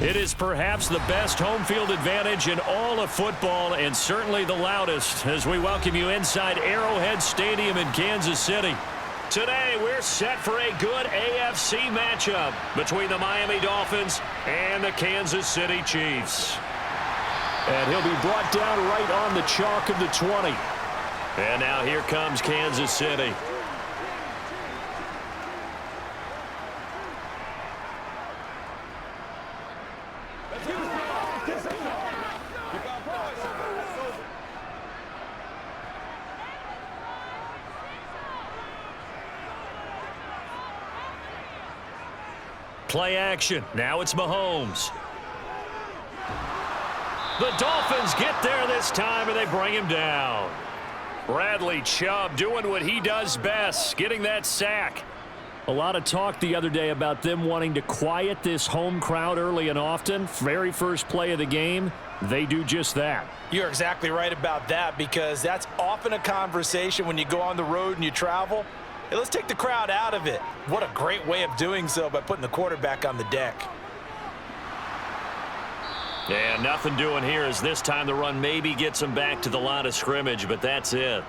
It is perhaps the best home field advantage in all of football and certainly the loudest as we welcome you inside Arrowhead Stadium in Kansas City. Today, we're set for a good AFC matchup between the Miami Dolphins and the Kansas City Chiefs. And he'll be brought down right on the chalk of the 20. And now here comes Kansas City. Play action. Now it's Mahomes. The Dolphins get there this time, and they bring him down. Bradley Chubb doing what he does best, getting that sack. A lot of talk the other day about them wanting to quiet this home crowd early and often. Very first play of the game, they do just that. You're exactly right about that, because that's often a conversation when you go on the road and you travel. Hey, let's take the crowd out of it. What a great way of doing so by putting the quarterback on the deck. And nothing doing here as this time the run maybe gets him back to the line of scrimmage, but that's it.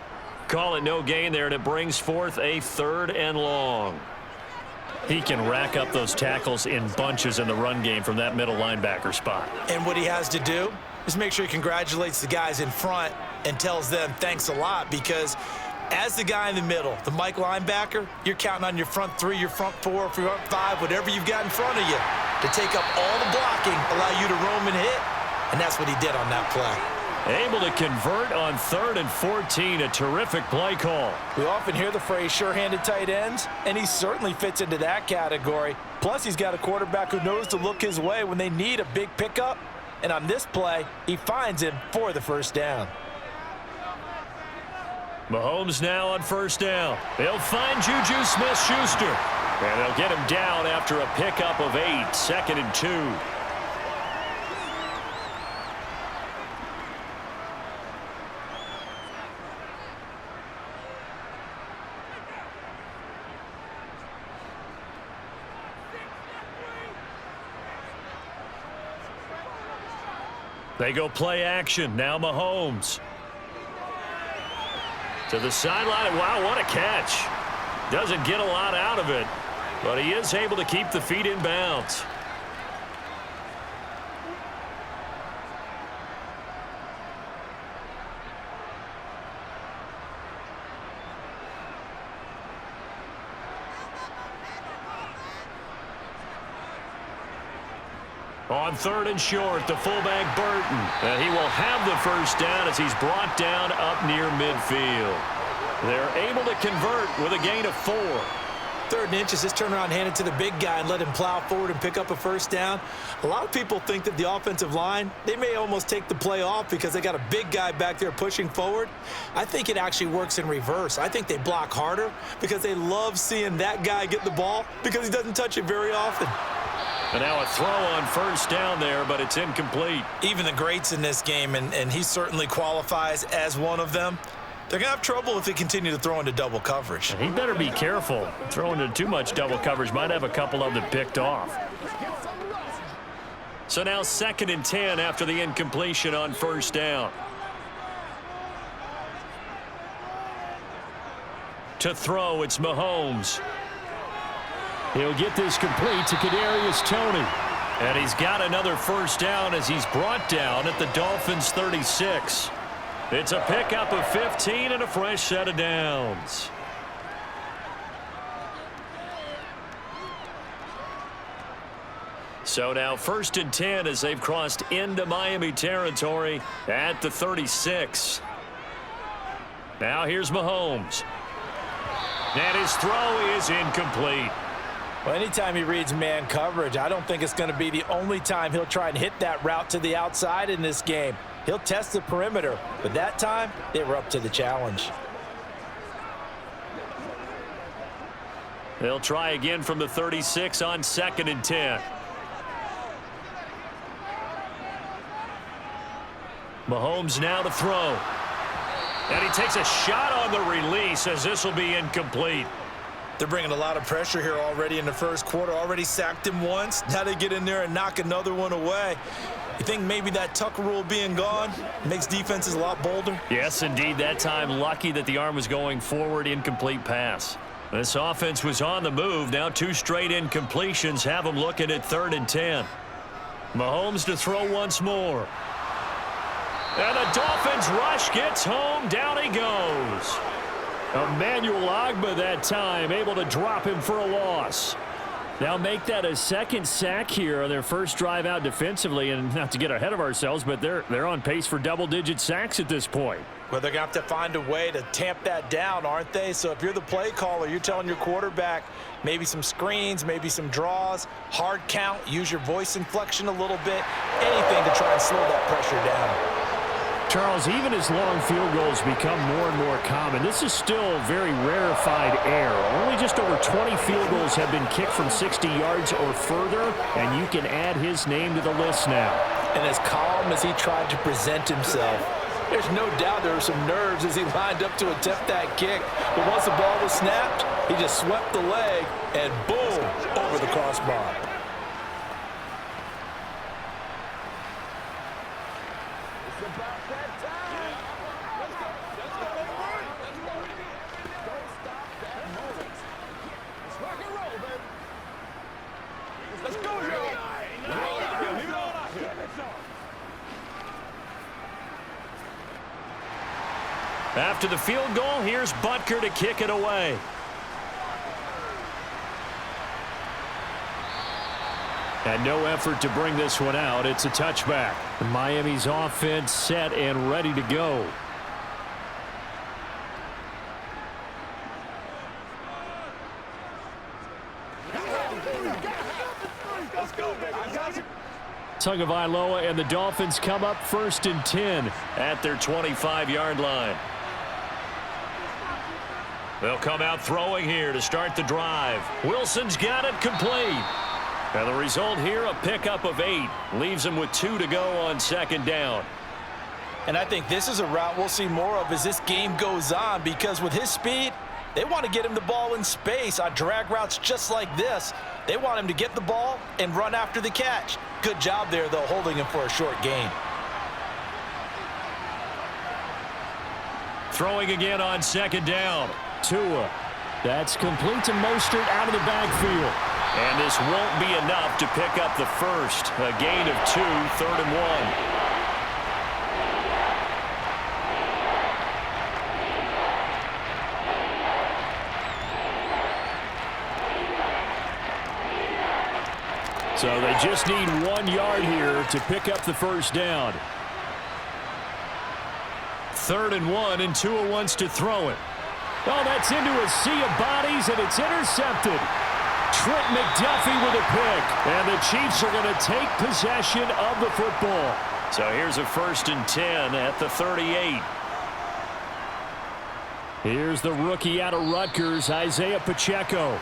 Call it no gain there, and it brings forth a 3rd and long. He can rack up those tackles in bunches in the run game from that middle linebacker spot. And what he has to do is make sure he congratulates the guys in front and tells them thanks a lot, because as the guy in the middle, the Mike linebacker, you're counting on your front 3, your front 4, front 5, whatever you've got in front of you to take up all the blocking, allow you to roam and hit, and that's what he did on that play. Able to convert on 3rd and 14, a terrific play call. We often hear the phrase sure-handed tight ends, and he certainly fits into that category. Plus, he's got a quarterback who knows to look his way when they need a big pickup, and on this play, he finds him for the first down. Mahomes now on 1st down. They'll find Juju Smith-Schuster. And they'll get him down after a pickup of 8, 2nd and 2. They go play action. Now Mahomes. To the sideline. Wow, what a catch. Doesn't get a lot out of it, but he is able to keep the feet in bounds. On 3rd and short, the fullback Burton. And he will have the first down as he's brought down up near midfield. They're able to convert with a gain of 4. 3rd and inches, just turn around, hand it to the big guy and let him plow forward and pick up a first down. A lot of people think that the offensive line, they may almost take the play off because they got a big guy back there pushing forward. I think it actually works in reverse. I think they block harder because they love seeing that guy get the ball because he doesn't touch it very often. And now a throw on 1st down there, but it's incomplete. Even the greats in this game, and he certainly qualifies as one of them, they're going to have trouble if they continue to throw into double coverage. He better be careful. Throwing into too much double coverage might have a couple of them picked off. So now 2nd and 10 after the incompletion on 1st down. To throw, it's Mahomes. He'll get this complete to Kadarius Toney. And he's got another first down as he's brought down at the Dolphins' 36. It's a pickup of 15 and a fresh set of downs. So now 1st and 10 as they've crossed into Miami territory at the 36. Now here's Mahomes. And his throw is incomplete. Well, anytime he reads man coverage, I don't think it's going to be the only time he'll try and hit that route to the outside in this game. He'll test the perimeter, but that time they were up to the challenge. They'll try again from the 36 on 2nd and 10. Mahomes now to throw. And he takes a shot on the release as this will be incomplete. They're bringing a lot of pressure here already in the first quarter. Already sacked him once. Now they get in there and knock another one away. You think maybe that Tucker rule being gone makes defenses a lot bolder? Yes, indeed. That time, lucky that the arm was going forward. Incomplete pass. This offense was on the move. Now 2 straight incompletions have them looking at 3rd and 10. Mahomes to throw once more. And the Dolphins rush gets home. Down he goes. Emmanuel Ogbah that time, able to drop him for a loss. Now make that a 2nd sack here on their first drive out defensively. And not to get ahead of ourselves, but they're on pace for double-digit sacks at this point. Well, they're going to have to find a way to tamp that down, aren't they? So if you're the play caller, you're telling your quarterback maybe some screens, maybe some draws, hard count, use your voice inflection a little bit, anything to try and slow that pressure down. Charles, even as long field goals become more and more common, this is still very rarefied air. Only just over 20 field goals have been kicked from 60 yards or further, and you can add his name to the list now. And as calm as he tried to present himself, there's no doubt there were some nerves as he lined up to attempt that kick. But once the ball was snapped, he just swept the leg and boom, over the crossbar. After the field goal, here's Butker to kick it away. And no effort to bring this one out. It's a touchback. Miami's offense set and ready to go. Tagovailoa and the Dolphins come up 1st and 10 at their 25-yard line. They'll come out throwing here to start the drive. Wilson's got it complete. And the result here, a pickup of 8. Leaves them with 2 to go on 2nd down. And I think this is a route we'll see more of as this game goes on, because with his speed, they want to get him the ball in space on drag routes just like this. They want him to get the ball and run after the catch. Good job there, though, holding him for a short gain. Throwing again on 2nd down. Tua. That's complete to Mostert out of the backfield. And this won't be enough to pick up the first. A gain of 2, 3rd and 1. So they just need 1 yard here to pick up the first down. 3rd and 1, and Tua wants to throw it. Oh, that's into a sea of bodies, and it's intercepted. Trent McDuffie with a pick, and the Chiefs are going to take possession of the football. So here's a 1st and 10 at the 38. Here's the rookie out of Rutgers, Isaiah Pacheco.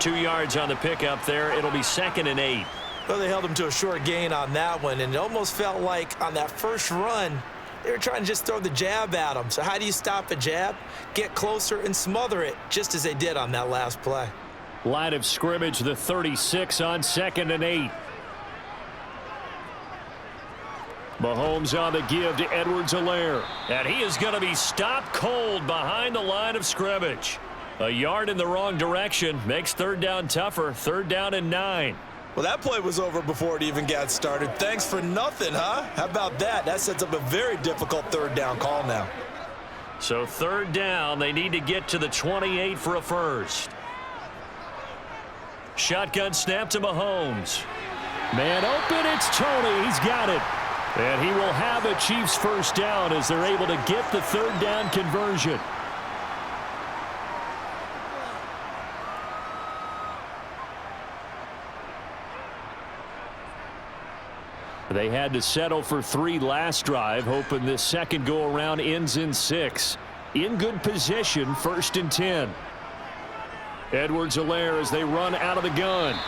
2 yards on the pickup there. It'll be 2nd and 8. Well, they held him to a short gain on that one, and it almost felt like on that first run, they were trying to just throw the jab at him. So how do you stop a jab? Get closer and smother it, just as they did on that last play. Line of scrimmage, the 36 on 2nd and 8. Mahomes on the give to Edwards-Helaire. And he is going to be stopped cold behind the line of scrimmage. A yard in the wrong direction makes 3rd down tougher. 3rd down and 9. Well, that play was over before it even got started. Thanks for nothing, huh? How about that? That sets up a very difficult 3rd down call now. So 3rd down, they need to get to the 28 for a first. Shotgun snap to Mahomes. Man open, it's Tony. He's got it. And he will have a Chiefs first down as they're able to get the 3rd down conversion. They had to settle for 3 last drive, hoping this second go-around ends in 6. In good position, 1st and 10. Edwards-Helaire as they run out of the gun.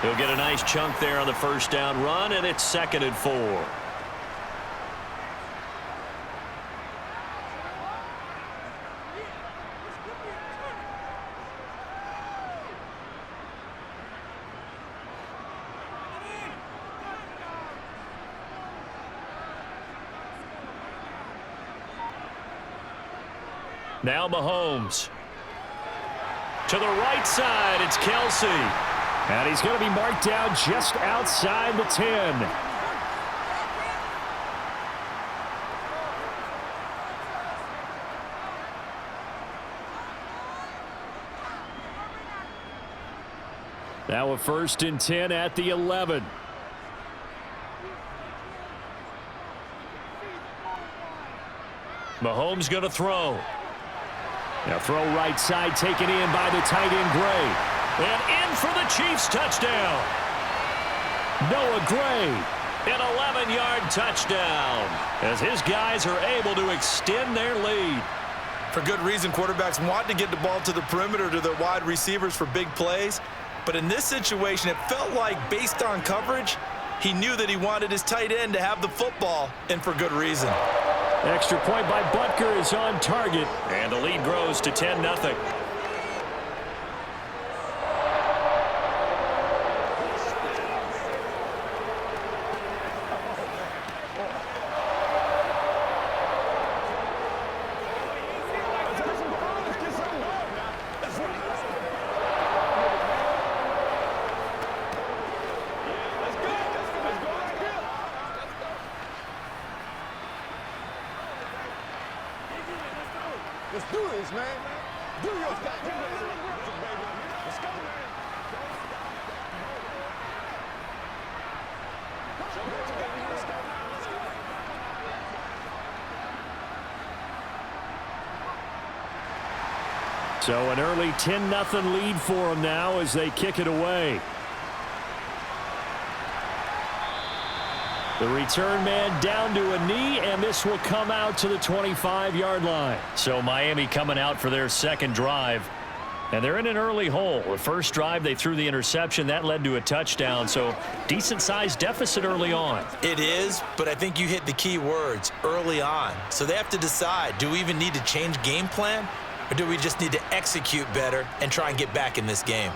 He'll get a nice chunk there on the first down run, and it's 2nd and 4. Now Mahomes. To the right side, it's Kelsey. And he's going to be marked down just outside the 10. Now a 1st and 10 at the 11. Mahomes going to throw. Now throw right side taken in by the tight end Gray. And in for the Chiefs touchdown. Noah Gray. An 11-yard touchdown as his guys are able to extend their lead. For good reason, quarterbacks want to get the ball to the perimeter to their wide receivers for big plays. But in this situation, it felt like based on coverage, he knew that he wanted his tight end to have the football, and for good reason. Extra point by Butker is on target. And the lead grows to 10-0. Let's do this, man. Do your thing. Let's go, man. So an early 10-0 lead for them now as they kick it away. The return man down to a knee, and this will come out to the 25-yard line. So Miami coming out for their second drive. And they're in an early hole. The first drive, they threw the interception. That led to a touchdown. So decent-sized deficit early on. It is, but I think you hit the key words, early on. So they have to decide, do we even need to change game plan? Or do we just need to execute better and try and get back in this game?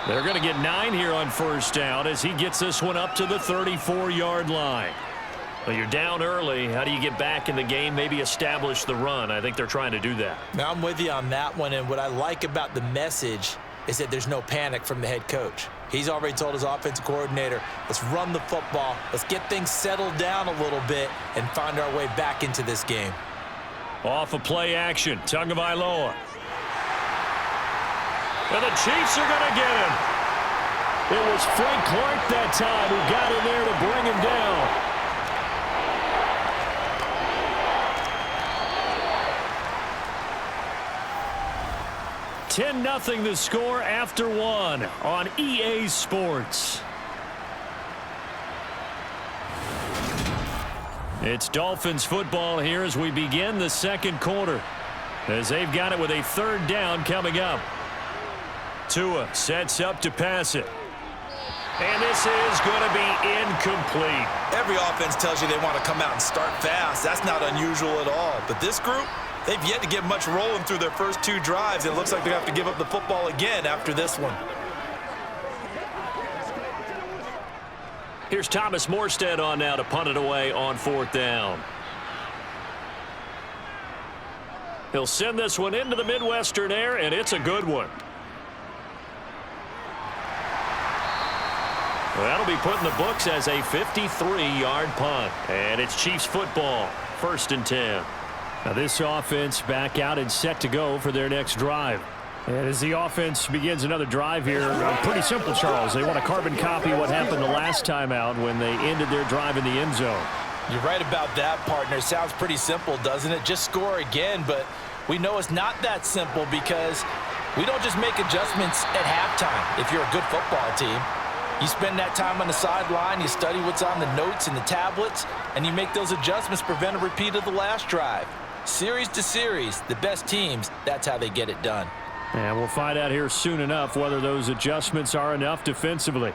They're going to get 9 here on first down as he gets this one up to the 34-yard line. Well, you're down early. How do you get back in the game, maybe establish the run? I think they're trying to do that. Now, I'm with you on that one, and what I like about the message is that there's no panic from the head coach. He's already told his offensive coordinator, let's run the football, let's get things settled down a little bit and find our way back into this game. Off of play action, Tagovailoa. And the Chiefs are going to get him. It was Frank Clark that time who got in there to bring him down. $10-0 the score after one on EA Sports. It's Dolphins football here as we begin the second quarter, as they've got it with a third down coming up. Tua sets up to pass it. And this is going to be incomplete. Every offense tells you they want to come out and start fast. That's not unusual at all. But this group, they've yet to get much rolling through their first two drives. It looks like they have to give up the football again after this one. Here's Thomas Morstead on now to punt it away on fourth down. He'll send this one into the Midwestern air, and it's a good one. Well, that'll be put in the books as a 53-yard punt. And it's Chiefs football, 1st and 10. Now this offense back out and set to go for their next drive. And as the offense begins another drive here, pretty simple, Charles. They want to carbon copy what happened the last time out when they ended their drive in the end zone. You're right about that, partner. Sounds pretty simple, doesn't it? Just score again, but we know it's not that simple because we don't just make adjustments at halftime if you're a good football team. You spend that time on the sideline, you study what's on the notes and the tablets, and you make those adjustments to prevent a repeat of the last drive. Series to series, the best teams, that's how they get it done. And we'll find out here soon enough whether those adjustments are enough defensively.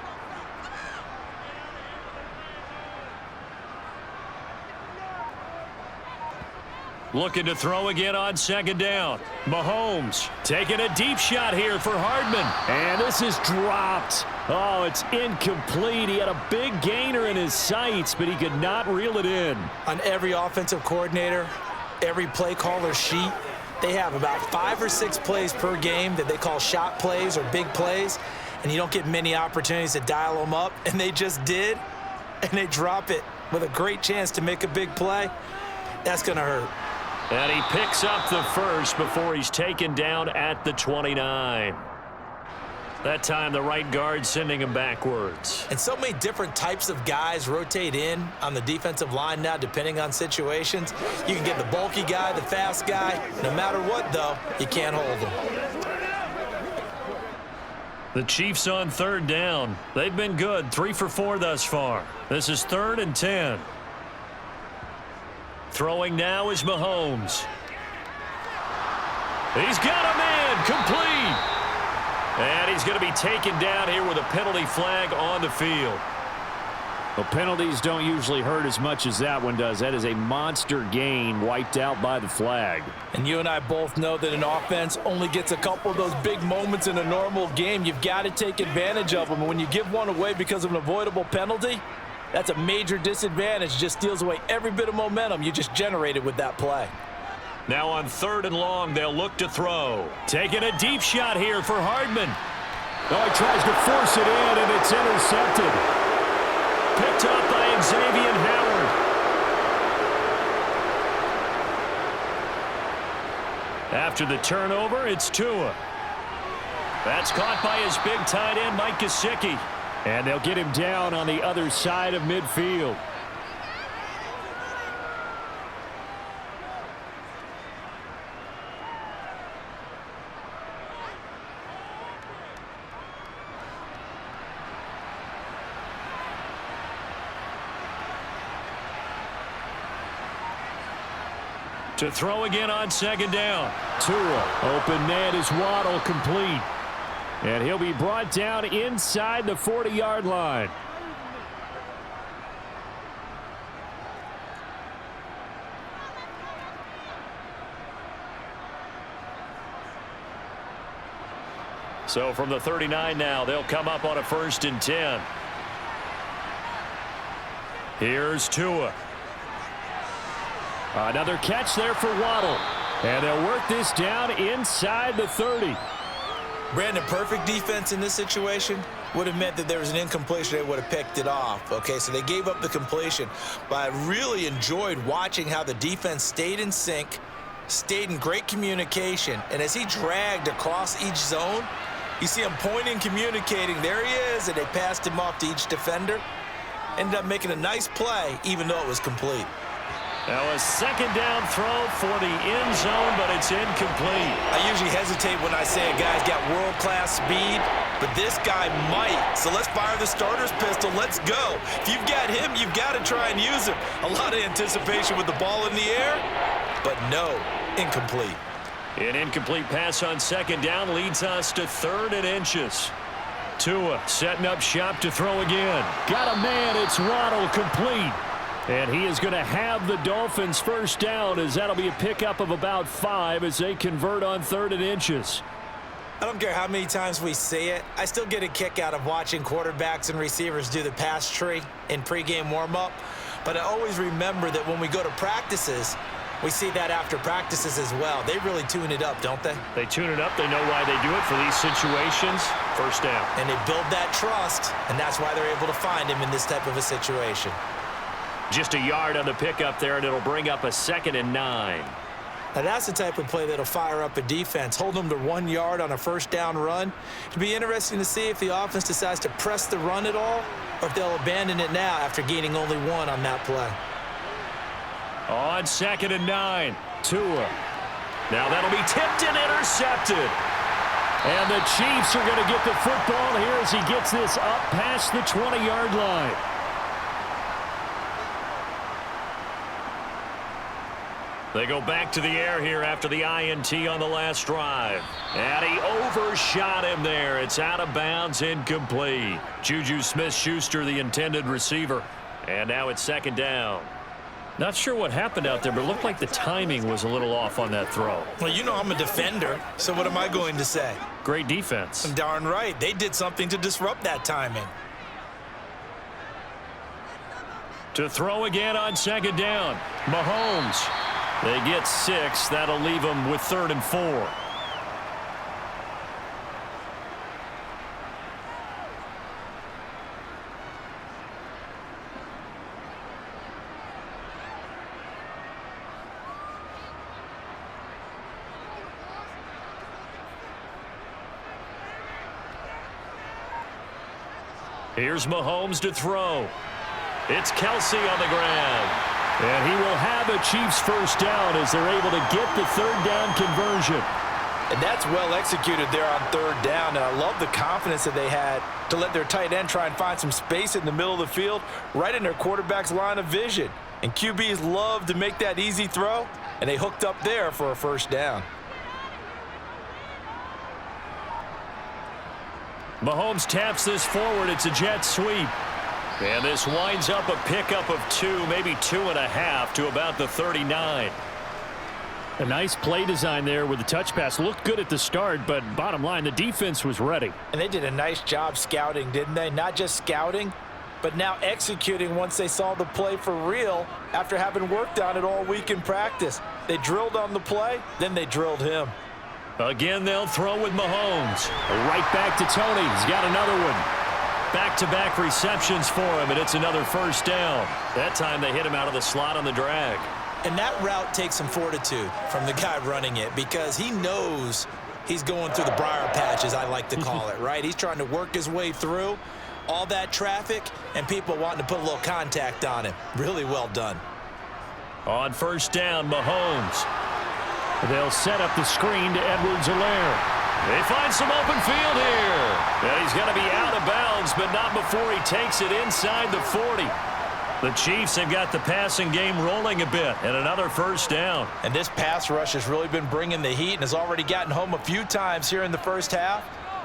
Looking to throw again on second down. Mahomes taking a deep shot here for Hardman. And this is dropped. Oh, it's incomplete. He had a big gainer in his sights, but he could not reel it in. On every offensive coordinator, every play caller sheet, they have about 5 or 6 plays per game that they call shot plays or big plays, and you don't get many opportunities to dial them up, and they just did, and they drop it with a great chance to make a big play. That's going to hurt. And he picks up the first before he's taken down at the 29. That time the right guard sending him backwards. And so many different types of guys rotate in on the defensive line now depending on situations. You can get the bulky guy, the fast guy. No matter what, though, you can't hold him. The Chiefs on third down. They've been good, 3 for 4 thus far. This is 3rd and 10. Throwing now is Mahomes. He's got a man, complete. And he's going to be taken down here with a penalty flag on the field. Well, penalties don't usually hurt as much as that one does. That is a monster gain wiped out by the flag. And you and I both know that an offense only gets a couple of those big moments in a normal game. You've got to take advantage of them. And when you give one away because of an avoidable penalty, that's a major disadvantage. Just steals away every bit of momentum you just generated with that play. Now on 3rd and long, they'll look to throw. Taking a deep shot here for Hardman. Oh, he tries to force it in, and it's intercepted. Picked up by Xavier Howard. After the turnover, it's Tua. That's caught by his big tight end, Mike Gesicki. And they'll get him down on the other side of midfield. To throw again on 2nd down. Tua, open man is Waddle, complete. And he'll be brought down inside the 40-yard line. So from the 39 now, they'll come up on a 1st and 10. Here's Tua. Another catch there for Waddle. And they'll work this down inside the 30. Brandon, perfect defense in this situation would have meant that there was an incompletion. They would have picked it off. Okay, so they gave up the completion. But I really enjoyed watching how the defense stayed in sync, stayed in great communication. And as he dragged across each zone, you see him pointing, communicating. There he is, and they passed him off to each defender. Ended up making a nice play, even though it was complete. Now a 2nd down throw for the end zone, but it's incomplete. I usually hesitate when I say a guy's got world-class speed, but this guy might. So let's fire the starter's pistol. Let's go. If you've got him, you've got to try and use him. A lot of anticipation with the ball in the air, but no, incomplete. An incomplete pass on 2nd down leads us to 3rd and inches. Tua setting up shop to throw again. Got a man, it's Waddle, complete. And he is going to have the Dolphins 1st down, as that'll be a pickup of about 5 as they convert on 3rd and inches. I don't care how many times we see it. I still get a kick out of watching quarterbacks and receivers do the pass tree in pregame warm-up. But I always remember that when we go to practices, we see that after practices as well. They really tune it up, don't they? They tune it up. They know why they do it for these situations. 1st down. And they build that trust, and that's why they're able to find him in this type of a situation. Just a yard on the pickup there, and it'll bring up a 2nd and 9. Now that's the type of play that'll fire up a defense. Hold them to 1 yard on a 1st down run. It'll be interesting to see if the offense decides to press the run at all, or if they'll abandon it now after gaining only 1 on that play. On 2nd and 9, Tua. Now that'll be tipped and intercepted. And the Chiefs are going to get the football here as he gets this up past the 20-yard line. They go back to the air here after the INT on the last drive. And he overshot him there. It's out of bounds, incomplete. Juju Smith-Schuster, the intended receiver. And now it's 2nd down. Not sure what happened out there, but it looked like the timing was a little off on that throw. Well, you know I'm a defender, so what am I going to say? Great defense. Darn right. They did something to disrupt that timing. To throw again on 2nd down. Mahomes. They get 6. That'll leave them with 3rd and 4. Here's Mahomes to throw. It's Kelsey on the ground. And he will have a Chiefs first down as they're able to get the 3rd down conversion. And that's well executed there on 3rd down. And I love the confidence that they had to let their tight end try and find some space in the middle of the field, right in their quarterback's line of vision. And QBs love to make that easy throw, and they hooked up there for a first down. Mahomes taps this forward. It's a jet sweep. And this winds up a pickup of 2, maybe 2.5 to about the 39. A nice play design there with the touch pass. Looked good at the start, but bottom line, the defense was ready. And they did a nice job scouting, didn't they? Not just scouting, but now executing once they saw the play for real after having worked on it all week in practice. They drilled on the play, then they drilled him. Again, they'll throw with Mahomes. Right back to Tony. He's got another one. Back-to-back receptions for him, and it's another first down. That time they hit him out of the slot on the drag. And that route takes some fortitude from the guy running it because he knows he's going through the briar patch, as I like to call it, right? He's trying to work his way through all that traffic and people wanting to put a little contact on him. Really well done. On first down, Mahomes. They'll set up the screen to Edwards-Helaire. They find some open field here. And he's going to be out of bounds, but not before he takes it inside the 40. The Chiefs have got the passing game rolling a bit, and another first down. And this pass rush has really been bringing the heat and has already gotten home a few times here in the first half.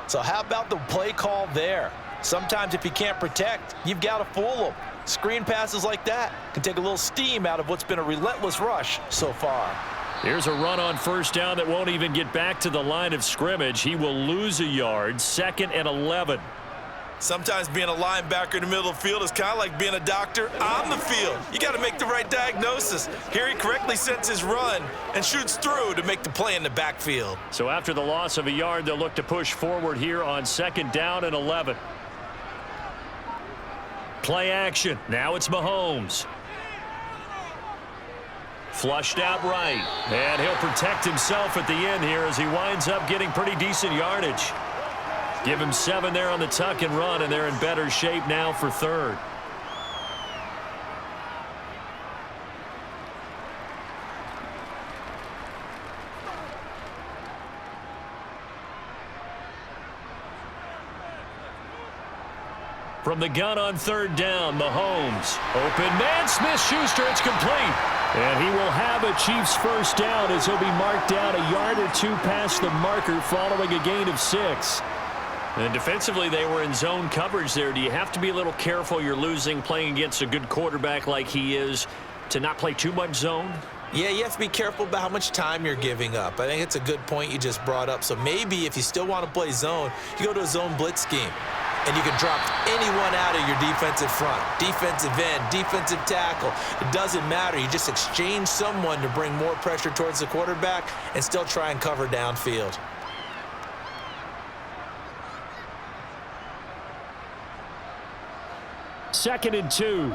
So how about the play call there? Sometimes if you can't protect, you've got to fool them. Screen passes like that can take a little steam out of what's been a relentless rush so far. Here's a run on first down that won't even get back to the line of scrimmage. He will lose a yard, 2nd and 11. Sometimes being a linebacker in the middle of the field is kind of like being a doctor on the field. You got to make the right diagnosis. Here he correctly sets his run and shoots through to make the play in the backfield. So after the loss of a yard, they'll look to push forward here on 2nd down and 11. Play action. Now it's Mahomes. Flushed out right. And he'll protect himself at the end here as he winds up getting pretty decent yardage. Give him 7 there on the tuck and run, and they're in better shape now for 3rd. From the gun on 3rd down, Mahomes. Open man, Smith-Schuster, it's complete. And he will have a Chiefs first down as he'll be marked down a yard or 2 past the marker following a gain of 6. And defensively, they were in zone coverage there. Do you have to be a little careful? You're losing playing against a good quarterback like he is to not play too much zone? Yeah, you have to be careful about how much time you're giving up. I think it's a good point you just brought up. So maybe if you still want to play zone, you go to a zone blitz scheme. And you can drop anyone out of your defensive front, defensive end, defensive tackle. It doesn't matter. You just exchange someone to bring more pressure towards the quarterback and still try and cover downfield. Second and 2.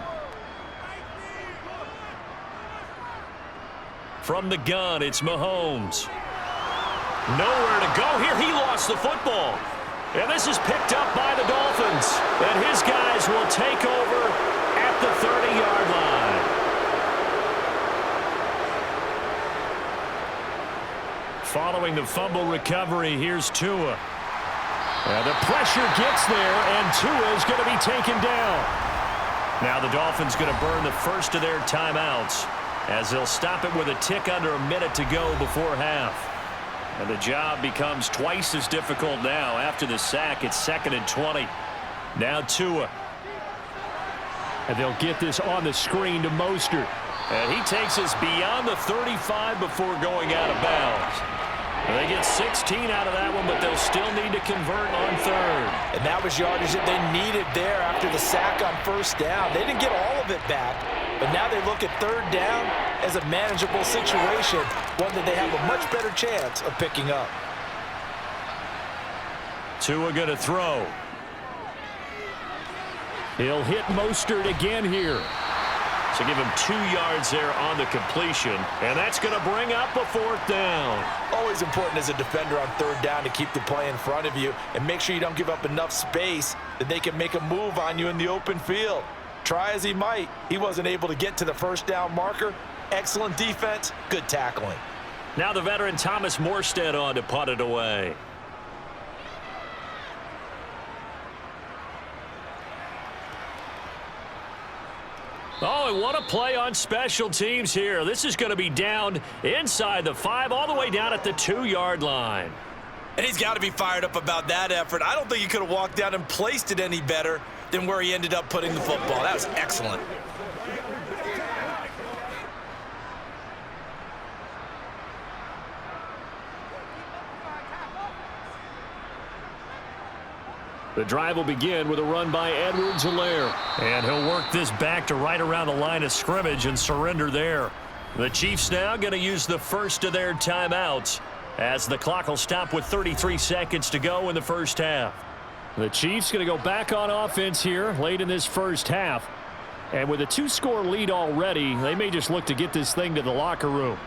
From the gun, it's Mahomes. Nowhere to go here. He lost the football. And this is picked up by the Dolphins. And his guys will take over at the 30-yard line. Following the fumble recovery, here's Tua. And the pressure gets there, and Tua is going to be taken down. Now the Dolphins going to burn the first of their timeouts as they'll stop it with a tick under a minute to go before half. And the job becomes twice as difficult now. After the sack, it's 2nd and 20. Now Tua. And they'll get this on the screen to Mostert. And he takes us beyond the 35 before going out of bounds. And they get 16 out of that one, but they'll still need to convert on 3rd. And that was yardage that they needed there after the sack on first down. They didn't get all of it back, But now they look at third down as a manageable situation, one that they have a much better chance of picking up. Tua going to throw. He'll hit Mostert again here. So give him 2 yards there on the completion, and that's going to bring up a 4th down. Always important as a defender on third down to keep the play in front of you and make sure you don't give up enough space that they can make a move on you in the open field. Try as he might, he wasn't able to get to the first down marker. Excellent defense, good tackling. Now the veteran Thomas Morstead on to punt it away. Oh, and what a play on special teams here. This is going to be down inside the 5, all the way down at the 2-yard line. And he's got to be fired up about that effort. I don't think he could have walked down and placed it any better than where he ended up putting the football. That was excellent. The drive will begin with a run by Edwards-Helaire. And he'll work this back to right around the line of scrimmage and surrender there. The Chiefs now going to use the first of their timeouts as the clock will stop with 33 seconds to go in the first half. The Chiefs going to go back on offense here late in this first half. And with a 2-score lead already, they may just look to get this thing to the locker room.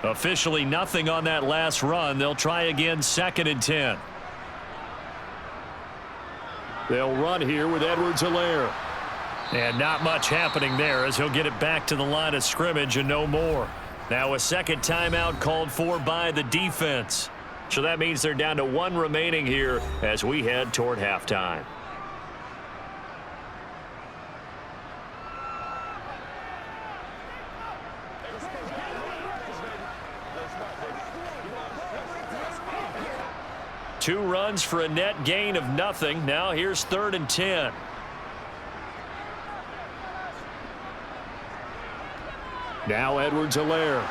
Officially nothing on that last run. They'll try again 2nd and 10. They'll run here with Edwards-Helaire. And not much happening there as he'll get it back to the line of scrimmage and no more. Now a second timeout called for by the defense. So that means they're down to 1 remaining here as we head toward halftime. Two runs for a net gain of nothing. Now here's 3rd and 10. Now Edwards-Helaire.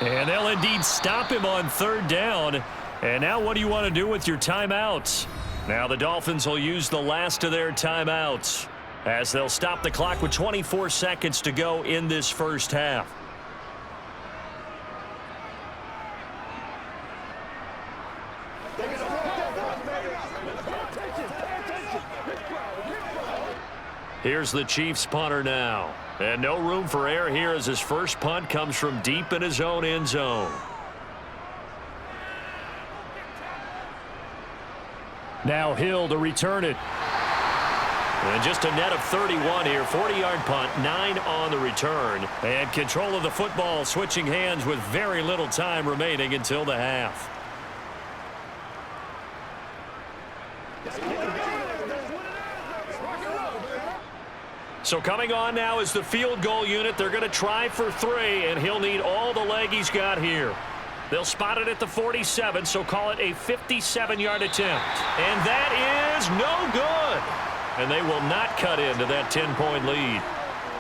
And they'll indeed stop him on 3rd down. And now what do you want to do with your timeouts? Now the Dolphins will use the last of their timeouts as they'll stop the clock with 24 seconds to go in this first half. Here's the Chiefs punter now. And no room for error here as his first punt comes from deep in his own end zone. Now Hill to return it. And just a net of 31 here. 40-yard punt, 9 on the return. And control of the football switching hands with very little time remaining until the half. So coming on now is the field goal unit. They're going to try for 3, and he'll need all the leg he's got here. They'll spot it at the 47, so call it a 57-yard attempt. And that is no good. And they will not cut into that 10-point lead.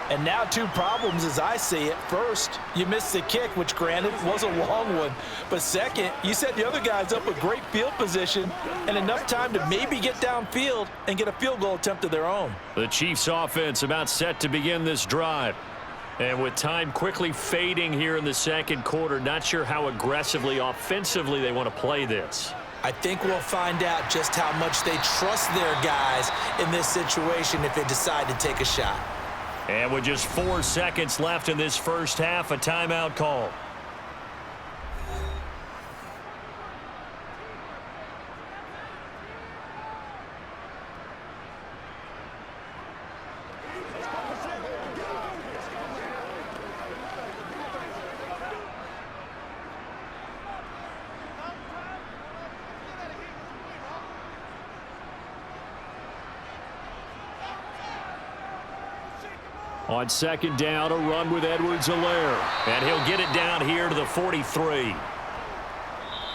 And now 2 problems as I see it. First, you missed the kick, which granted was a long one. But second, you set the other guys up with great field position and enough time to maybe get downfield and get a field goal attempt of their own. The Chiefs offense about set to begin this drive. And with time quickly fading here in the second quarter, not sure how aggressively offensively they want to play this. I think we'll find out just how much they trust their guys in this situation if they decide to take a shot. And with just 4 seconds left in this first half, a timeout call. On 2nd down, a run with Edwards-Helaire. And he'll get it down here to the 43.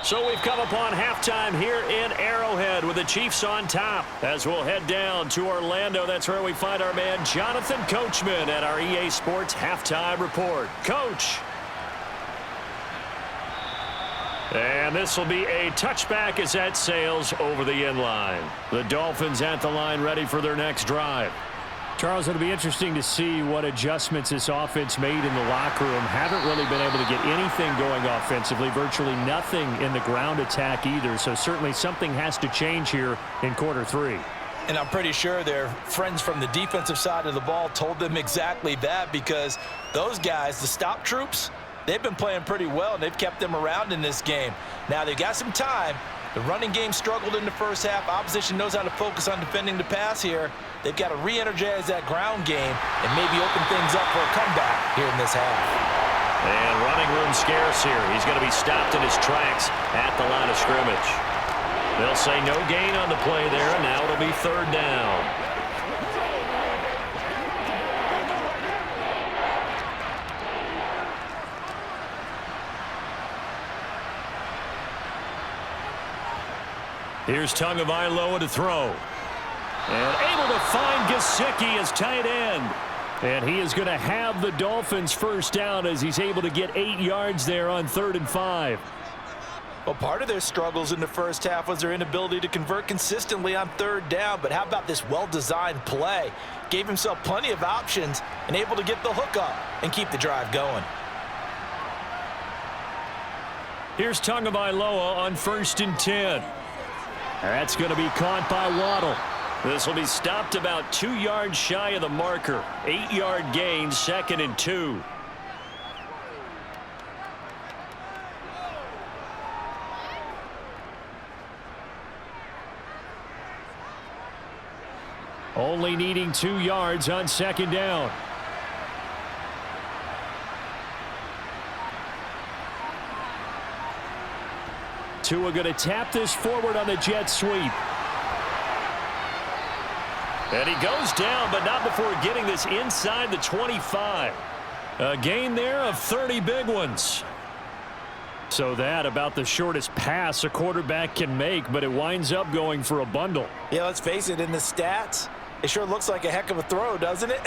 So we've come upon halftime here in Arrowhead with the Chiefs on top. As we'll head down to Orlando, that's where we find our man Jonathan Coachman at our EA Sports Halftime Report. Coach. And this will be a touchback as that sails over the end line. The Dolphins at the line ready for their next drive. Charles, it'll be interesting to see what adjustments this offense made in the locker room. Haven't really been able to get anything going offensively, virtually nothing in the ground attack either. So certainly something has to change here in quarter 3. And I'm pretty sure their friends from the defensive side of the ball told them exactly that, because those guys, the stop troops, they've been playing pretty well, and they've kept them around in this game. Now, they've got some time. The running game struggled in the first half. Opposition knows how to focus on defending the pass here. They've got to re-energize that ground game and maybe open things up for a comeback here in this half. And running room scarce here. He's going to be stopped in his tracks at the line of scrimmage. They'll say no gain on the play there, and now it'll be 3rd down. Here's Tagovailoa to throw. And able to find Gesicki as tight end. And he is going to have the Dolphins first down as he's able to get 8 yards there on 3rd and 5. Well, part of their struggles in the first half was their inability to convert consistently on 3rd down. But how about this well-designed play? Gave himself plenty of options and able to get the hook up and keep the drive going. Here's Tagovailoa on 1st and 10. That's going to be caught by Waddle. This will be stopped about 2 yards shy of the marker. 8-yard gain, 2nd and 2. Only needing 2 yards on 2nd down. Tua going to tap this forward on the jet sweep. And he goes down, but not before getting this inside the 25. A gain there of 30 big ones. So that about the shortest pass a quarterback can make, but it winds up going for a bundle. Yeah, let's face it, in the stats, it sure looks like a heck of a throw, doesn't it?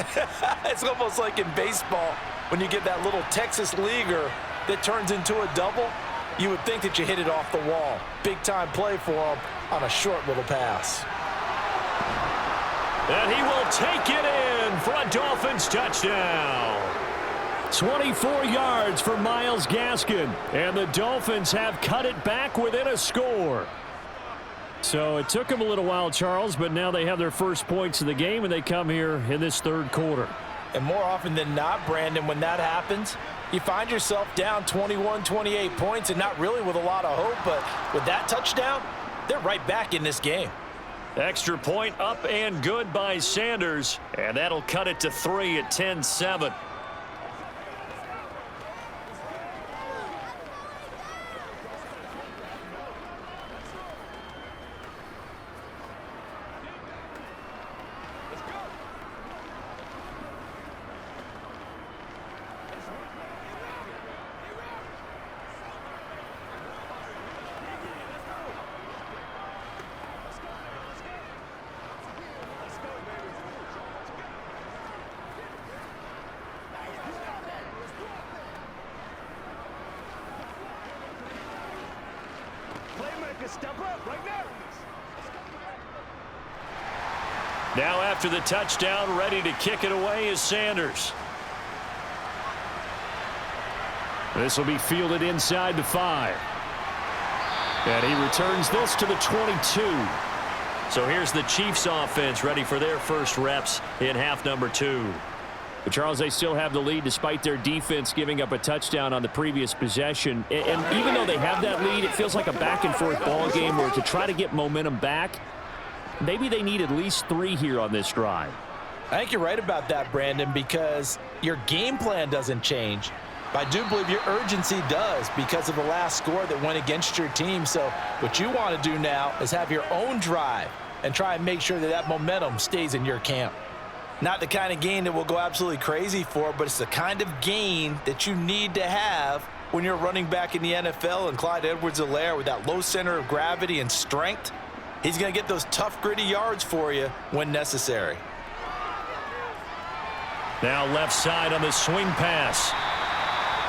It's almost like in baseball when you get that little Texas leaguer that turns into a double. You would think that you hit it off the wall. Big-time play for him on a short little pass. And he will take it in for a Dolphins touchdown. 24 yards for Myles Gaskin. And the Dolphins have cut it back within a score. So it took them a little while, Charles, but now they have their first points of the game, and they come here in this 3rd quarter. And more often than not, Brandon, when that happens, you find yourself down 21, 28 points and not really with a lot of hope. But with that touchdown, they're right back in this game. Extra point up and good by Sanders. And that'll cut it to 3 at 10-7. Step up right now. Now after the touchdown, ready to kick it away is Sanders. This will be fielded inside the 5. And he returns this to the 22. So here's the Chiefs offense ready for their first reps in half number 2. But Charles, they still have the lead despite their defense giving up a touchdown on the previous possession. And even though they have that lead, it feels like a back-and-forth ball game where to try to get momentum back, maybe they need at least 3 here on this drive. I think you're right about that, Brandon, because your game plan doesn't change. But I do believe your urgency does because of the last score that went against your team. So what you want to do now is have your own drive and try and make sure that that momentum stays in your camp. Not the kind of gain that we'll go absolutely crazy for, but it's the kind of gain that you need to have when you're running back in the NFL. And Clyde Edwards-Helaire, with that low center of gravity and strength, he's going to get those tough, gritty yards for you when necessary. Now left side on the swing pass.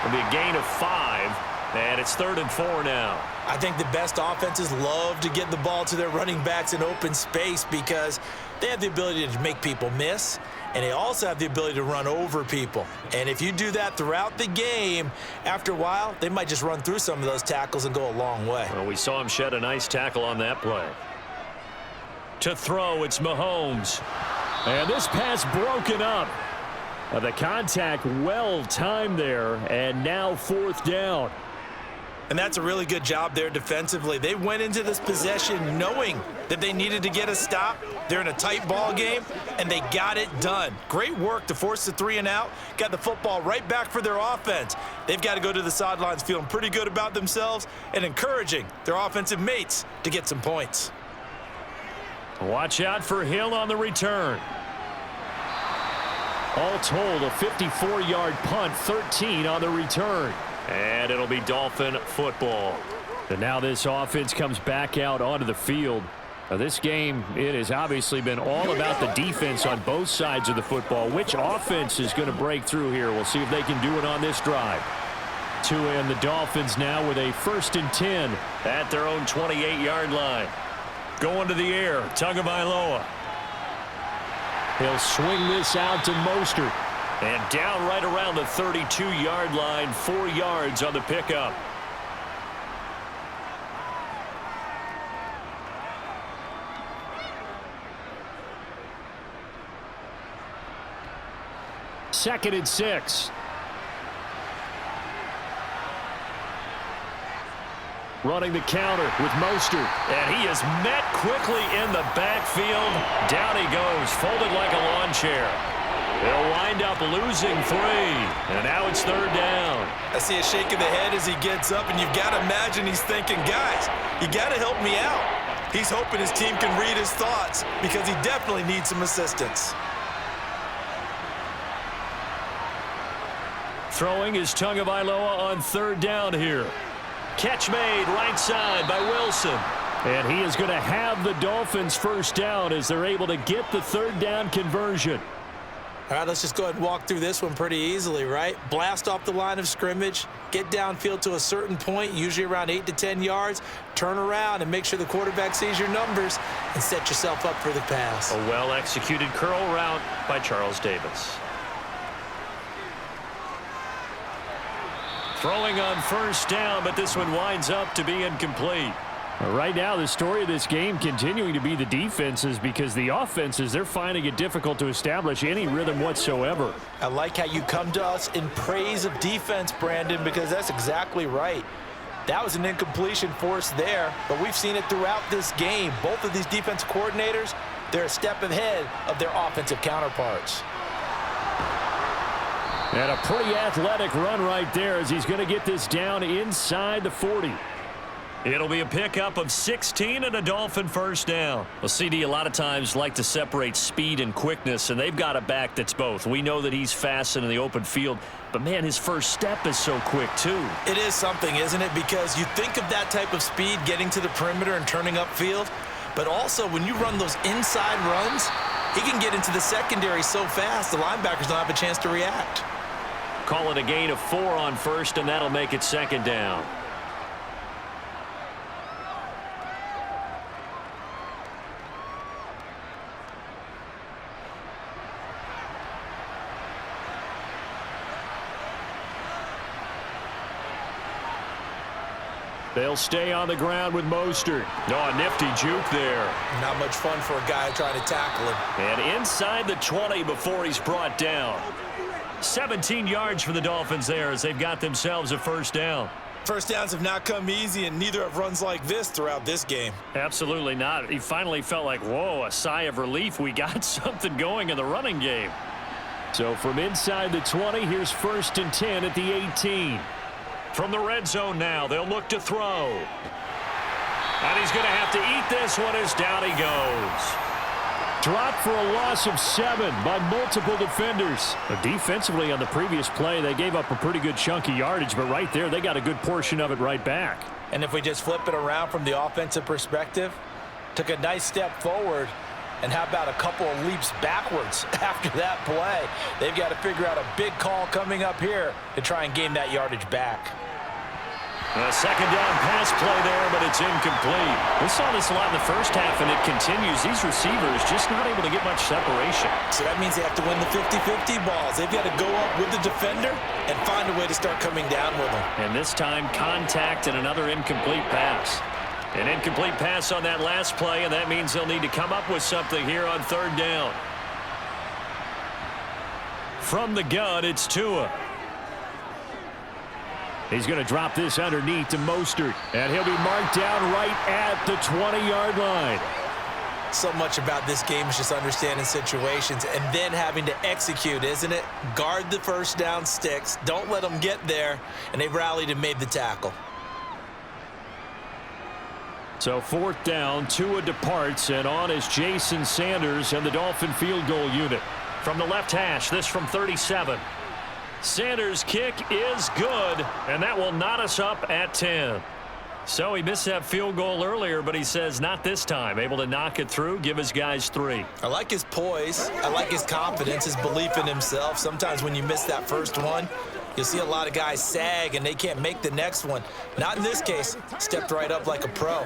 It'll be a gain of 5. And it's 3rd and 4 now. I think the best offenses love to get the ball to their running backs in open space because they have the ability to make people miss, and they also have the ability to run over people. And if you do that throughout the game, after a while, they might just run through some of those tackles and go a long way. Well, we saw him shed a nice tackle on that play. To throw, it's Mahomes. And this pass broken up. The contact well timed there, and now 4th down. And that's a really good job there defensively. They went into this possession knowing that they needed to get a stop. They're in a tight ball game, and they got it done. Great work to force the 3 and out. Got the football right back for their offense. They've got to go to the sidelines feeling pretty good about themselves and encouraging their offensive mates to get some points. Watch out for Hill on the return. All told, a 54-yard punt, 13 on the return. And it'll be Dolphin football. And now this offense comes back out onto the field. Now this game, it has obviously been all about the defense on both sides of the football. Which offense is going to break through here? We'll see if they can do it on this drive. And the Dolphins now with a 1st and 10. At their own 28-yard line. Going to the air, Tagovailoa. He'll swing this out to Mostert. And down right around the 32-yard line, 4 yards on the pickup. Second and 6. Running the counter with Mostert. And he is met quickly in the backfield. Down he goes, folded like a lawn chair. They'll wind up losing 3. And now it's 3rd down. I see a shake of the head as he gets up, and you've got to imagine he's thinking, guys, you got to help me out. He's hoping his team can read his thoughts because he definitely needs some assistance. Throwing is Tagovailoa on 3rd down here. Catch made right side by Wilson. And he is going to have the Dolphins 1st down as they're able to get the 3rd down conversion. All right, let's just go ahead and walk through this one pretty easily, right? Blast off the line of scrimmage, get downfield to a certain point, usually around 8 to 10 yards, turn around and make sure the quarterback sees your numbers and set yourself up for the pass. A well-executed curl route by Charles Davis. Throwing on 1st down, but this one winds up to be incomplete. Right now, the story of this game continuing to be the defenses because the offenses, they're finding it difficult to establish any rhythm whatsoever. I like how you come to us in praise of defense, Brandon, because that's exactly right. That was an incompletion forced there, but we've seen it throughout this game. Both of these defense coordinators, they're a step ahead of their offensive counterparts. And a pretty athletic run right there as he's going to get this down inside the 40. It'll be a pickup of 16 and a Dolphin 1st down. Well, CD a lot of times like to separate speed and quickness, and they've got a back that's both. We know that he's fast in the open field, but, man, his first step is so quick, too. It is something, isn't it? Because you think of that type of speed getting to the perimeter and turning upfield, but also when you run those inside runs, he can get into the secondary so fast the linebackers don't have a chance to react. Call it a gain of 4 on 1st, and that'll make it 2nd down. They'll stay on the ground with Mostert. Oh, a nifty juke there. Not much fun for a guy trying to tackle him. And inside the 20 before he's brought down. 17 yards for the Dolphins there as they've got themselves a 1st down. First downs have not come easy, and neither have runs like this throughout this game. Absolutely not. He finally felt like, whoa, a sigh of relief. We got something going in the running game. So from inside the 20, here's 1st and 10 at the 18. From the red zone now, they'll look to throw. And he's going to have to eat this one as down he goes. Dropped for a loss of 7 by multiple defenders. Defensively on the previous play, they gave up a pretty good chunk of yardage, but right there, they got a good portion of it right back. And if we just flip it around from the offensive perspective, took a nice step forward, and how about a couple of leaps backwards after that play? They've got to figure out a big call coming up here to try and gain that yardage back. A second down pass play there, but it's incomplete. We saw this a lot in the first half, and it continues. These receivers just not able to get much separation. So that means they have to win the 50-50 balls. They've got to go up with the defender and find a way to start coming down with them. And this time, contact and another incomplete pass. An incomplete pass on that last play, and that means they'll need to come up with something here on third down. From the gun, it's Tua. He's going to drop this underneath to Mostert, and he'll be marked down right at the 20-yard line. So much about this game is just understanding situations and then having to execute, isn't it? Guard the first down sticks. Don't let them get there, and they rallied and made the tackle. So fourth down, Tua departs, and on is Jason Sanders and the Dolphin field goal unit. From the left hash, this from 37. Sanders' kick is good, and that will knot us up at 10. So he missed that field goal earlier, but he says not this time. Able to knock it through, give his guys 3. I like his poise. I like his confidence, his belief in himself. Sometimes when you miss that first one, you'll see a lot of guys sag, and they can't make the next one. Not in this case. Stepped right up like a pro.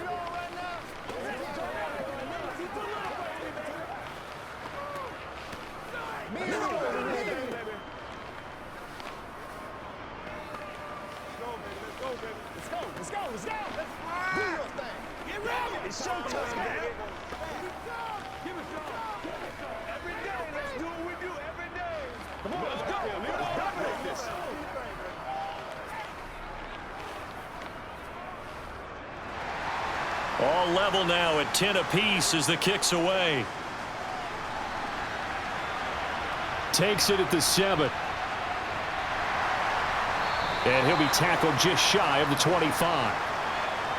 All level now at 10 apiece as the kick's away. Takes it at the 7. And he'll be tackled just shy of the 25.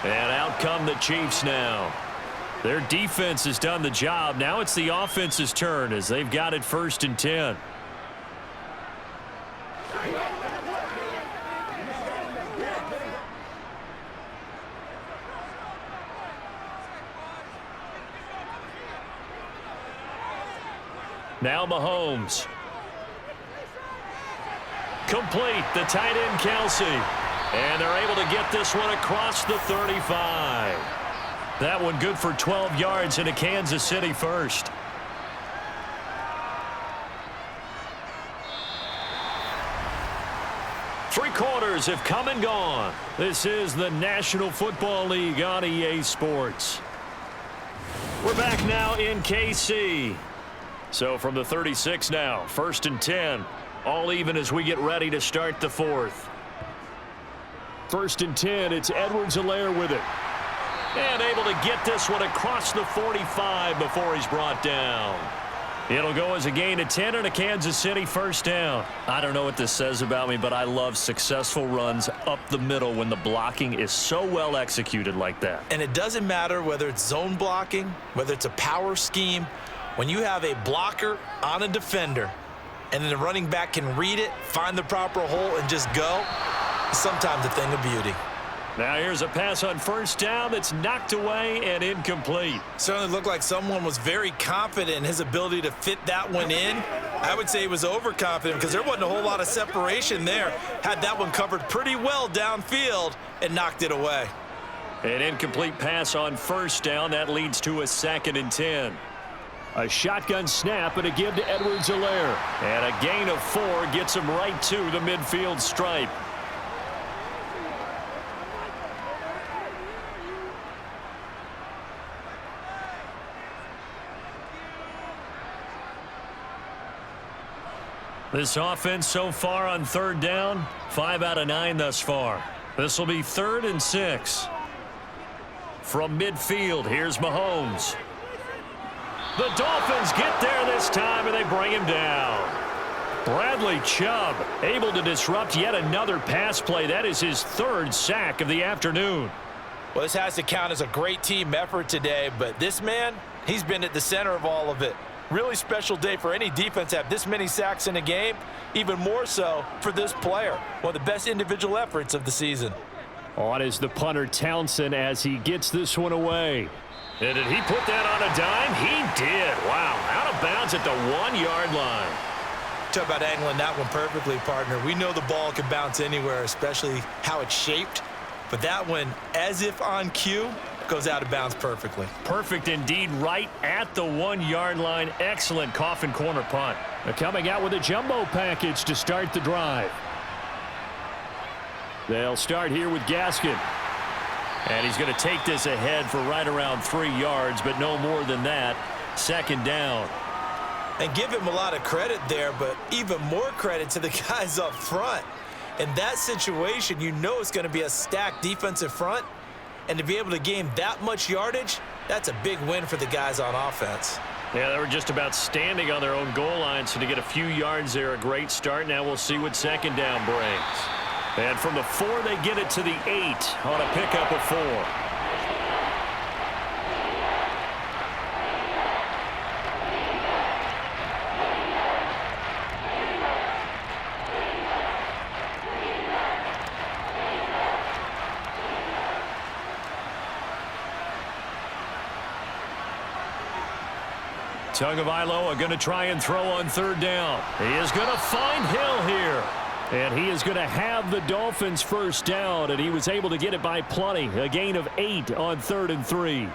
And out come the Chiefs now. Their defense has done the job. Now it's the offense's turn as they've got it 1st and 10. Now Mahomes. Complete, the tight end Kelsey. And they're able to get this one across the 35. That one good for 12 yards into Kansas City first. Three quarters have come and gone. This is the National Football League on EA Sports. We're back now in KC. So from the 36 now, 1st and 10. All even as we get ready to start the 4th. 1st and 10, it's Edwards-Helaire with it. And able to get this one across the 45 before he's brought down. It'll go as a gain of 10 and a Kansas City 1st down. I don't know what this says about me, but I love successful runs up the middle when the blocking is so well executed like that. And it doesn't matter whether it's zone blocking, whether it's a power scheme. When you have a blocker on a defender and then the running back can read it, find the proper hole, and just go, it's sometimes a thing of beauty. Now here's a pass on 1st down that's knocked away and incomplete. Certainly looked like someone was very confident in his ability to fit that one in. I would say he was overconfident because there wasn't a whole lot of separation there. Had that one covered pretty well downfield and knocked it away. An incomplete pass on 1st down. That leads to a 2nd and 10. A shotgun snap and a give to Edwards-Helaire. And a gain of 4 gets him right to the midfield stripe. This offense so far on 3rd down, 5 out of 9 thus far. This will be 3rd and 6. From midfield, here's Mahomes. The Dolphins get there this time, and they bring him down. Bradley Chubb able to disrupt yet another pass play. That is his 3rd sack of the afternoon. Well, this has to count as a great team effort today, but this man, he's been at the center of all of it. Really special day for any defense to have this many sacks in a game, even more so for this player. One of the best individual efforts of the season. On is the punter Townsend as he gets this one away. And did he put that on a dime? He did. Wow, out of bounds at the 1-yard line. Talk about angling that one perfectly, partner. We know the ball can bounce anywhere, especially how it's shaped. But that one, as if on cue, goes out of bounds perfectly. Perfect indeed, right at the 1-yard line. Excellent coffin corner punt. They're coming out with a jumbo package to start the drive. They'll start here with Gaskin. And he's going to take this ahead for right around 3 yards, but no more than that. Second down. And give him a lot of credit there, but even more credit to the guys up front. In that situation, you know it's going to be a stacked defensive front. And to be able to gain that much yardage, that's a big win for the guys on offense. Yeah, they were just about standing on their own goal line, so to get a few yards there, a great start. Now we'll see what second down brings. And from the 4, they get it to the 8 on a pickup of 4. Tagovailoa going to try and throw on third down. He is going to find Hill here. And he is going to have the Dolphins first down, and he was able to get it by plenty. A gain of 8 on 3rd and 3.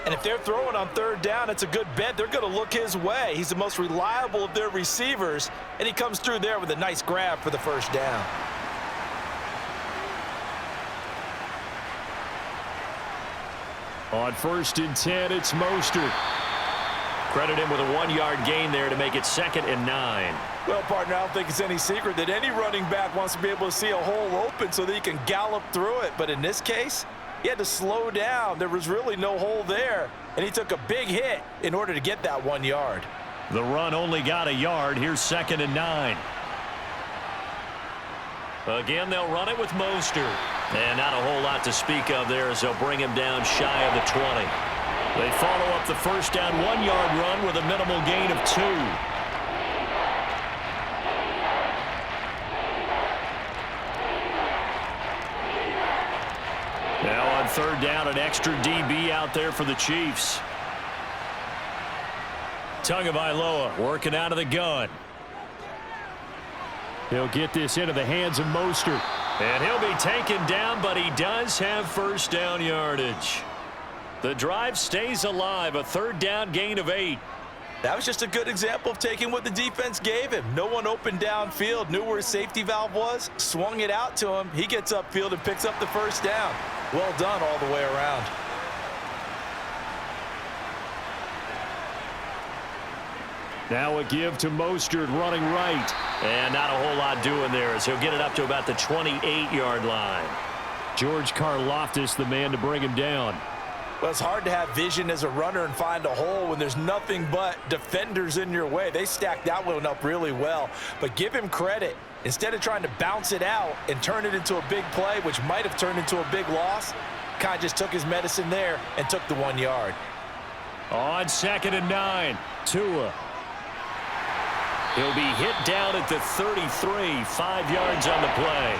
And if they're throwing on third down, it's a good bet. They're going to look his way. He's the most reliable of their receivers, and he comes through there with a nice grab for the first down. On 1st and 10, it's Mostert. Credit him with a 1-yard gain there to make it 2nd and 9. Well, partner, I don't think it's any secret that any running back wants to be able to see a hole open so that he can gallop through it. But in this case, he had to slow down. There was really no hole there, and he took a big hit in order to get that 1 yard. The run only got a yard. Here's 2nd and 9. Again, they'll run it with Mostert. And not a whole lot to speak of there as they'll bring him down shy of the 20. They follow up the first down 1-yard run with a minimal gain of 2. Now on third down, an extra DB out there for the Chiefs. Tagovailoa working out of the gun. He'll get this into the hands of Mostert. And he'll be taken down, but he does have first down yardage. The drive stays alive, a third down gain of 8. That was just a good example of taking what the defense gave him. No one opened downfield, knew where his safety valve was, swung it out to him. He gets upfield and picks up the first down. Well done all the way around. Now a give to Mostert running right. And not a whole lot doing there as he'll get it up to about the 28-yard line. George Karlaftis, the man to bring him down. Well, it's hard to have vision as a runner and find a hole when there's nothing but defenders in your way. They stacked that one up really well. But give him credit. Instead of trying to bounce it out and turn it into a big play, which might have turned into a big loss, kind of just took his medicine there and took the 1 yard. On 2nd and 9, Tua. He'll be hit down at the 33, 5 yards on the play.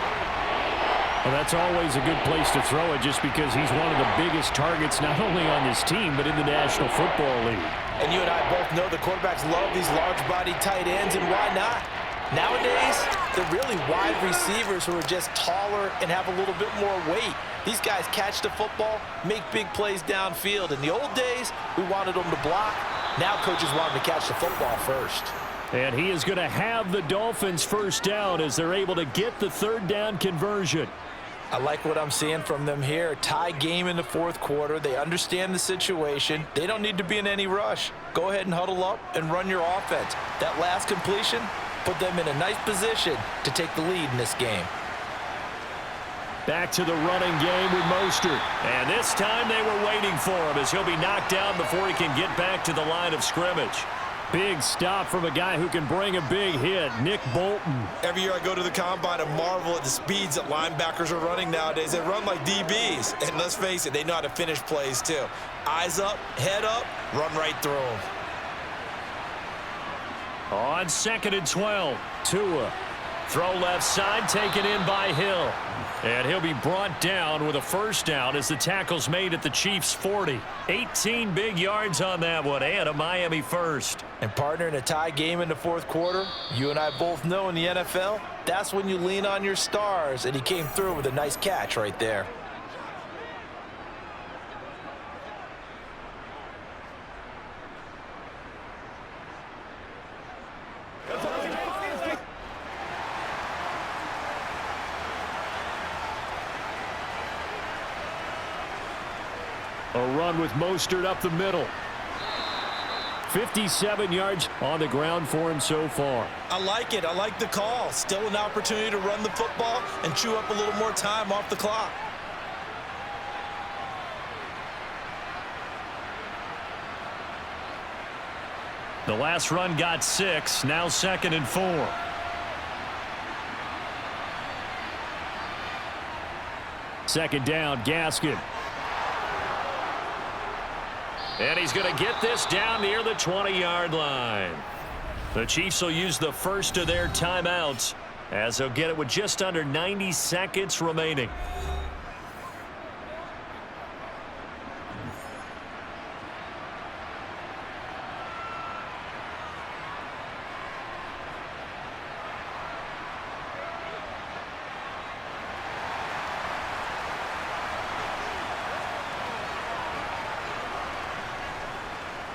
Well, that's always a good place to throw it just because he's one of the biggest targets not only on this team but in the National Football League. And you and I both know the quarterbacks love these large-bodied tight ends, and why not? Nowadays, they're really wide receivers who are just taller and have a little bit more weight. These guys catch the football, make big plays downfield. In the old days, we wanted them to block. Now coaches want them to catch the football first. And he is going to have the Dolphins first down as they're able to get the third down conversion. I like what I'm seeing from them here. Tie game in the 4th quarter. They understand the situation. They don't need to be in any rush. Go ahead and huddle up and run your offense. That last completion put them in a nice position to take the lead in this game. Back to the running game with Mostert. And this time they were waiting for him as he'll be knocked down before he can get back to the line of scrimmage. Big stop from a guy who can bring a big hit, Nick Bolton. Every year I go to the combine and marvel at the speeds that linebackers are running nowadays. They run like DBs. And let's face it, they know how to finish plays too. Eyes up, head up, run right through them. On 2nd and 12, Tua. Throw left side, taken in by Hill. And he'll be brought down with a first down as the tackle's made at the Chiefs' 40. 18 big yards on that one, and a Miami first. And partner, in a tie game in the 4th quarter, you and I both know in the NFL, that's when you lean on your stars, and he came through with a nice catch right there. A run with Mostert up the middle. 57 yards on the ground for him so far. I like it. I like the call. Still an opportunity to run the football and chew up a little more time off the clock. The last run got 6. Now 2nd and 4. Second down, Gaskin. And he's going to get this down near the 20-yard line. The Chiefs will use the first of their timeouts as they'll get it with just under 90 seconds remaining.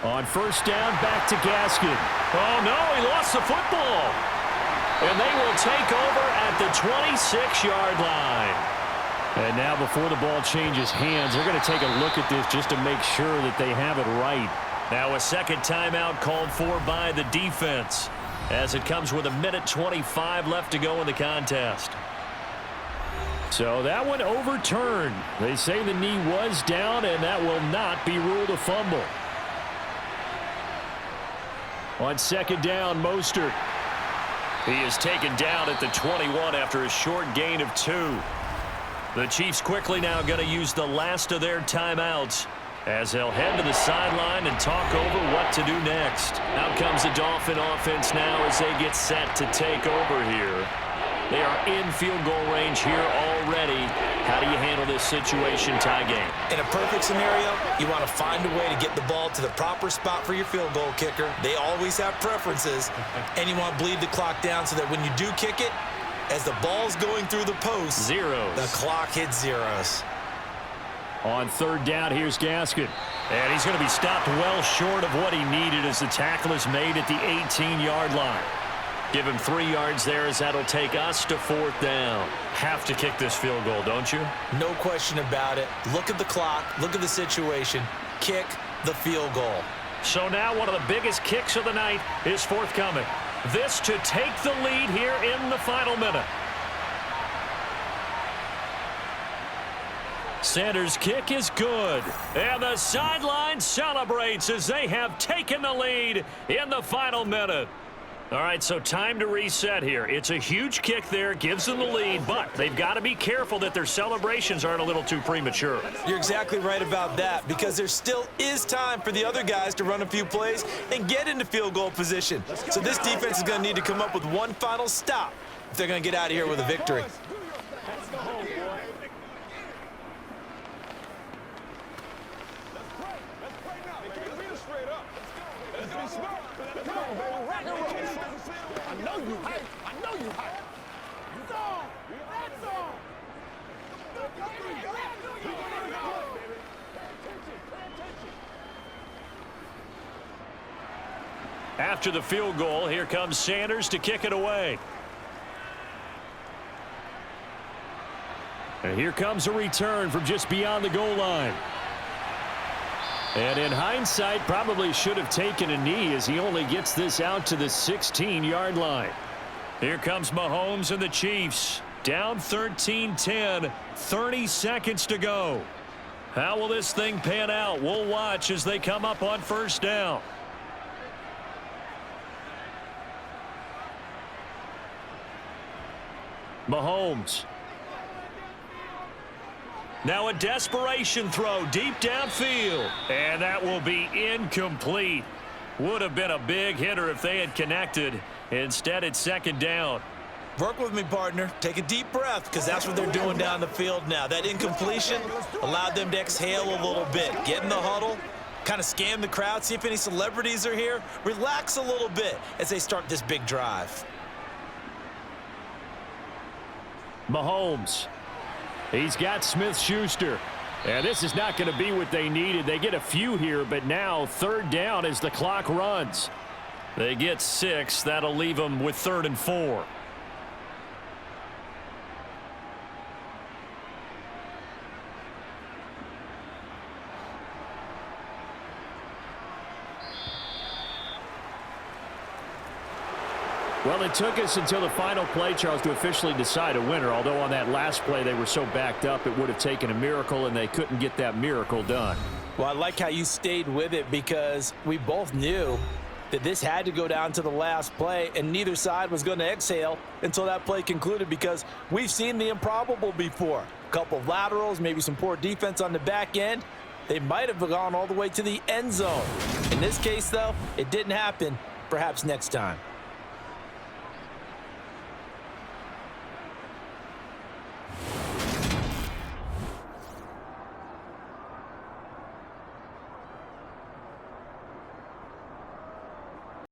On first down, back to Gaskin. Oh, no, he lost the football. And they will take over at the 26-yard line. And now before the ball changes hands, they're going to take a look at this just to make sure that they have it right. Now a second timeout called for by the defense as it comes with 1:25 left to go in the contest. So that one overturned. They say the knee was down, and that will not be ruled a fumble. On second down, Mostert. He is taken down at the 21 after a short gain of 2. The Chiefs quickly now going to use the last of their timeouts as they'll head to the sideline and talk over what to do next. Out comes the Dolphin offense now as they get set to take over here. They are in field goal range here already. How do you handle this situation, tie game? In a perfect scenario, you want to find a way to get the ball to the proper spot for your field goal kicker. They always have preferences, and you want to bleed the clock down so that when you do kick it, as the ball's going through the post, zeros. The clock hits zeros. On third down, here's Gaskin. And he's going to be stopped well short of what he needed as the tackle is made at the 18-yard line. Give him 3 yards there as that'll take us to fourth down. Have to kick this field goal, don't you? No question about it. Look at the clock. Look at the situation. Kick the field goal. So now one of the biggest kicks of the night is forthcoming. This to take the lead here in the final minute. Sanders' kick is good. And the sideline celebrates as they have taken the lead in the final minute. All right, so time to reset here. It's a huge kick there, gives them the lead, but they've got to be careful that their celebrations aren't a little too premature. You're exactly right about that because there still is time for the other guys to run a few plays and get into field goal position. So this defense is going to need to come up with one final stop if they're going to get out of here with a victory. After the field goal, here comes Sanders to kick it away. And here comes a return from just beyond the goal line. And in hindsight, probably should have taken a knee as he only gets this out to the 16-yard line. Here comes Mahomes and the Chiefs. Down 13-10, 30 seconds to go. How will this thing pan out? We'll watch as they come up on first down. Mahomes. Now a desperation throw deep downfield. And that will be incomplete. Would have been a big hitter if they had connected. Instead, it's second down. Work with me, partner. Take a deep breath because that's what they're doing down the field now. That incompletion allowed them to exhale a little bit. Get in the huddle, kind of scan the crowd, see if any celebrities are here. Relax a little bit as they start this big drive. Mahomes. He's got Smith-Schuster. And this is not going to be what they needed. They get a few here, but now third down as the clock runs. They get 6. That'll leave them with 3rd and 4. Well, it took us until the final play, Charles, to officially decide a winner, although on that last play they were so backed up it would have taken a miracle, and they couldn't get that miracle done. Well, I like how you stayed with it because we both knew that this had to go down to the last play, and neither side was going to exhale until that play concluded because we've seen the improbable before. A couple of laterals, maybe some poor defense on the back end. They might have gone all the way to the end zone. In this case, though, it didn't happen. Perhaps next time.